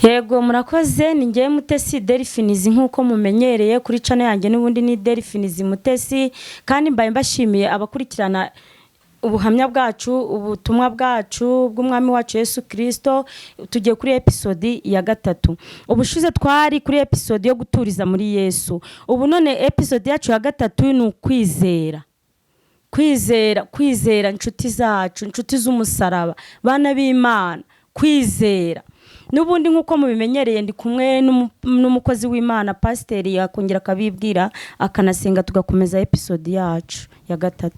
Yego murakoze ni ngiye MUTESI Derifins nkuko mumenyereye kuri channel yanjye n'ubundi ni Derifins MUTESI kandi mbaye mbashimiye abakurikirana ubuhamya bwacu ubutumwa bwacu bw'umwami wacu Yesu Kristo. Tugiye kuri episode ya 3. Ubushize twari kuri episode yo guturiza muri Yesu. Ubu none episode yacu ya 3 ni ukwizera. Kwizera inshuti zacu, inshuti z'umusaraba, bana b'Imana, kwizera. Nubundi nkuko mubimenyereye ndi kumwe n'umukozi w'Imana pasiteri yakongera akabibwira akanasenga tugakomeza episode yacu ya 3.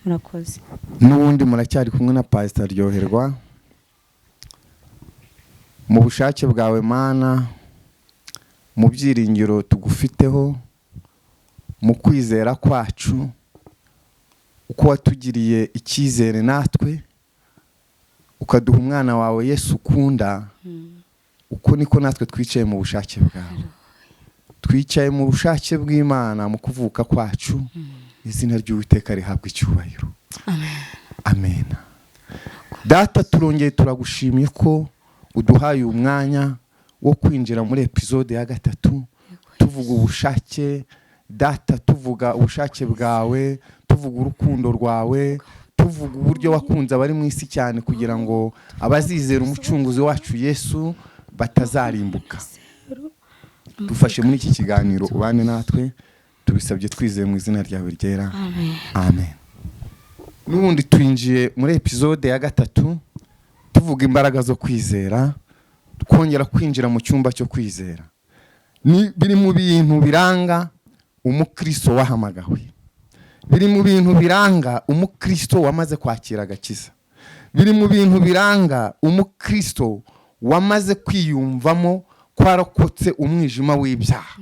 Murakoze. Nubundi muracyari kumwe na pastor Ryoherwa mu bushake bwawe Mana, mu byiringiro tugufiteho, mu kwizera kwacu, uko watugiriye icyizere natwe ukaduha umwana wawe Yesu ukunda. Uko niko natwe twicaye mu bushake bwawe, twicaye mu bushake bw'Imana mu kuvuka kwacu. Izina ry'Uwiteka rihabwa icyubahiro. Amen. Data, turongeye turagushimiye ko uduhaye umwanya wo kwinjira muri episode ya 3 tuvuga ubushake. Data, tuvuga ubushake bwawe, tuvuga urukundo rwawe, tuvuga uburyo wakunze abari mu isi cyane kugira ngo abazizera umucunguzi wacu Yesu batazarimbuka. Dufashe muri iki kiganiro ubane natwe, tubisabye twizeye mu izina ryawe ryera. Amen. Nubundi twinjiye muri episode ya 3 tuvuga imbaraga zo kwizera, twongera kwinjira mu cyumba cyo kwizera. Ni biri mu bintu biranga umukristo wahamagawe, biri mu bintu biranga umukristo wamaze kwakira agakiza, biri mu bintu biranga umukristo wamaze kwiyumvamo kwarokotse umwijima w'ibyaha.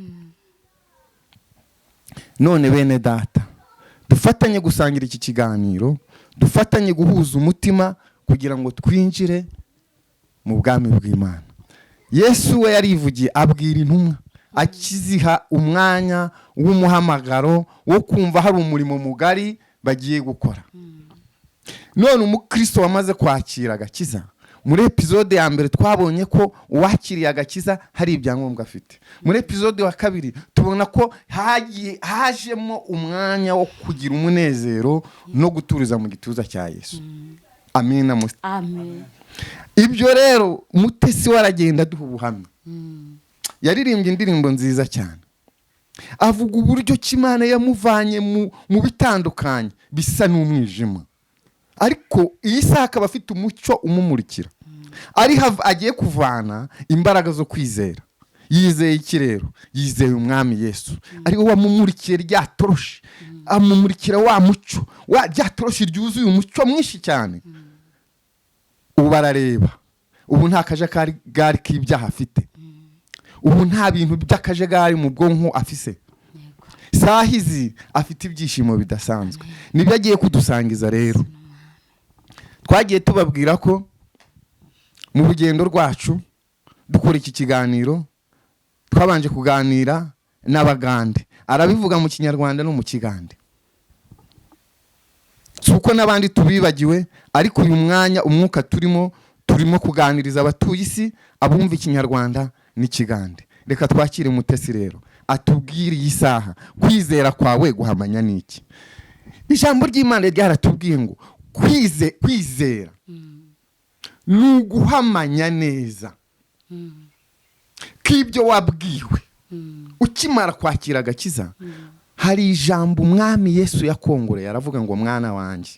None bene data, dufatanye gusangira iki kiganiro, dufatanye guhuza umutima kugira ngo twinjire mu bwami bw'Imana. Yesu we yarivugiye abwira intumwa akiziha umwanya w'umuhamagaro wo kumva hari umurimo mugari bagiye gukora. None umukristo wamaze kwakira agakiza, muri episode ya mbere twabonye ko uwakiriye agakiza hari ibyangombwa afite. Muri episode wa 2 tubona ko hajemo umwanya wo kugira umunezero no guturiza mu gituza cya Yesu. Amina. Amen. Ibyo rero MUTESI waragenda duha ubuhamya. Yaririmbye indirimbo nziza cyane, avuga uburyo Imana yamuvanye mu bitandukanye bisa n'umwijima, ariko iyi saha akaba afite umucyo umumurikira. Ari agiye kuvana imbaraga zo kwizera. Yizeye iki rero? Yizeye umwami Yesu, ari we wamumurikiye rya toroshi, amumurikira wa mucyo, wa rya toroshi ryuzuye umucyo mwinshi cyane. Ubu barareba, ubu nta kajagari k'ibyaha afite, ubu nta bintu by'akajagari mu bwonko afise. Sahizi afite ibyishimo bidasanzwe. Nibyo agiye kudusangiza rero. Twagiye tubabwira ko mu rugendo rwacu dukora iki kiganiro twabanje kuganira n'Abagande. Arabivuga mu Kinyarwanda no mu Kigande. Suko n'abandi tubibagiwe, ariko uyu mwanya umwuka turimo kuganiriza abatuye isi abumva Ikinyarwanda n'Ikigande. Reka twakire MUTESI rero atubwire iyi saha kwizera kwawe guhamanya n'iki. Ijambo ry'Imana ryaratubwiye ngo kwizera ni uguhamanya neza k'ibyo wabwiwe ukimara kwakira agakiza. Hari ijambo umwami Yesu yakongoreye aravuga ngo mwana wanjye.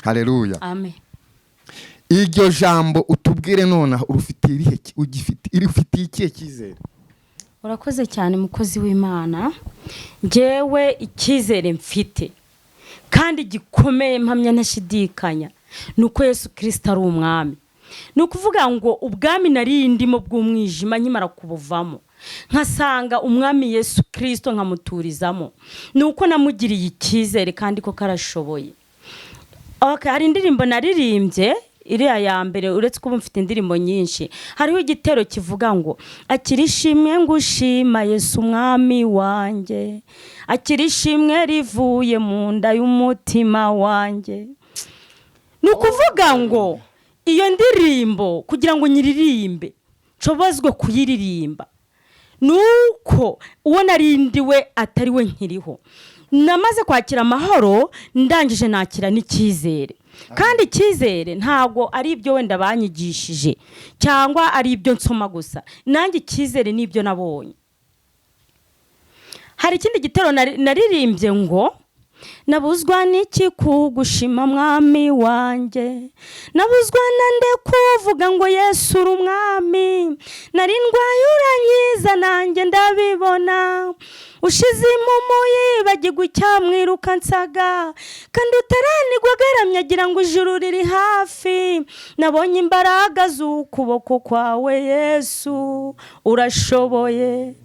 Haleluya. Amen. Iryo jambo utubwire none urufitiye ikihe cyizere? Urakoze cyane mukozi w'Imana. Jewe icyizere mfite kandi gikomeye mpamya ntashidikanya nuko Yesu Kristo ari umwami. Nukuvuga ngo ubwami narindimo bw'umwijima nkimara kubuvamo nkasanga umwami Yesu Kristo nkamuturizamo, nuko namugiriye icyizere kandi ko karashoboye. Hari indirimbo naririmbye iriya ya mbere, uretse ko mfite indirimbo nyinshi. Hariho igitero kivuga ngo akirishimwe ngushima Yesu umwami wanjye, akirishimwe rivuye mu nda y'umutima wanjye. Nukuvuga ngo iyo ndirimbo kugira ngo nyiririmbe nshobozwe kuyiririmba nuko uwo narindiwe atari we nkiriho. Namaze kwakira amahoro, ndangije nakira n'icyizere. Kandi icyizere ntabwo ari ibyo wenda banyigishije cyangwa ari ibyo nsoma gusa. Nanjye icyizere ni ibyo nabonye. Hari ikindi gitero naririmbye ngo nabuzwa n'iki kugushima mwami wanjye, nabuzwa nande kuvuga ngo Yesu uri umwami, nari ndwaye urankiza nanjye ndabibona, ushize impumu yibagirwa icyamwiruka nsaga, kandi utaranigwa agaramye agira ngo ijuru riri hafi, nabonye imbaraga z'ukuboko kwawe Yesu urashoboye.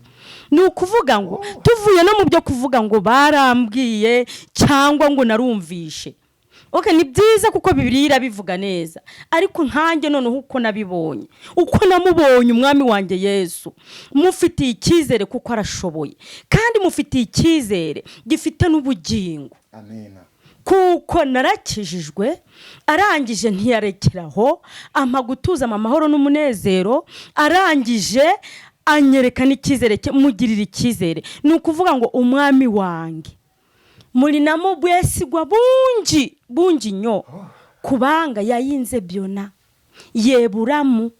Ni ukuvuga ngo tuvuye no mu byo kuvuga ngo barambwiye cyangwa ngo narumvishe. Ni byiza kuko Bibiliya irabivuga neza, ariko nkanjye noneho uko nabibonye, uko namubonye umwami wanjye Yesu, mufitiye icyizere kuko arashoboye, kandi mufitiye icyizere gifite n'ubugingo. Amen. Kuko narakijijwe, arangije ntiyarekeraho, ampa gutuza amahoro n'umunezero, arangije anyereka n'icyizere cye, mugirira icyizere. Ni ukuvuga ngo umwami wanjye muri namo bwesigwa bungi nyo kubanga yayinze byona yeburamu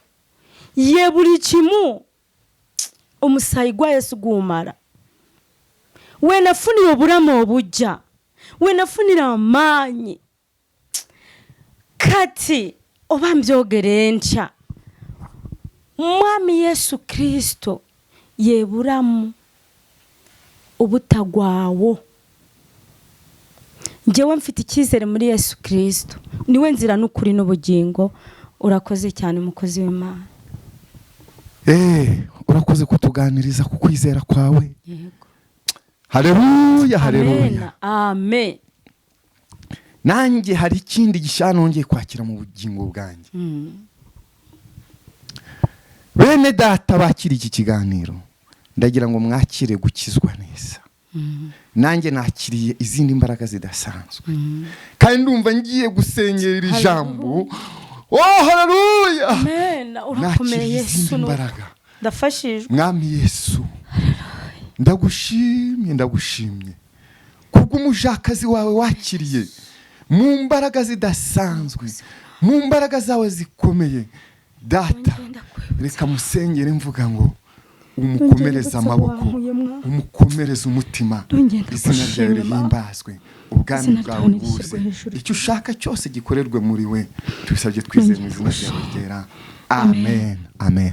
yeburi kimu umusayigwa Yesu gumara we nafuniye oburamu obujja we nafunira amanyi kati oba mbyogere ntya Mwami Yesu Kristo yeburamu ubutagwawo. Njyewe mfite icyizere muri Yesu Kristo, niwe nzira n'ukuri n'ubugingo. Urakoze cyane mukozi w'Imana. Urakoze kutuganiriza ku kwizera kwawe. Yego. Haleluya, haleluya. Amen. Nanjye hari ikindi gishya nongeye kwakira mu bugingo bwanjye. Bene data bakira iki kiganiro, ndagira ngo mwakire gukizwa neza. Nanjye nakiriye izindi mbaraga zidasanzwe. Kandi ndumva ngiye gusengera ijambo. Haleluya. Amen. Urakomeye Yesu. Ndafashijwe. Mwami Yesu. Ndagushimye. Kubw'umujakazi wawe wakiriye mu mbaraga zidasanzwe, mu mbaraga zawe zikomeye. Data, reka musengere mvuga ngo umukomereza amaboko, umukomereza umutima, izina ryawe rihimbazwe, ubwami bwawe buze, icyo ushaka cyose gikorerwe muri we, tubisabye twizeye mu izina ryawe ryera. Amen. Amen.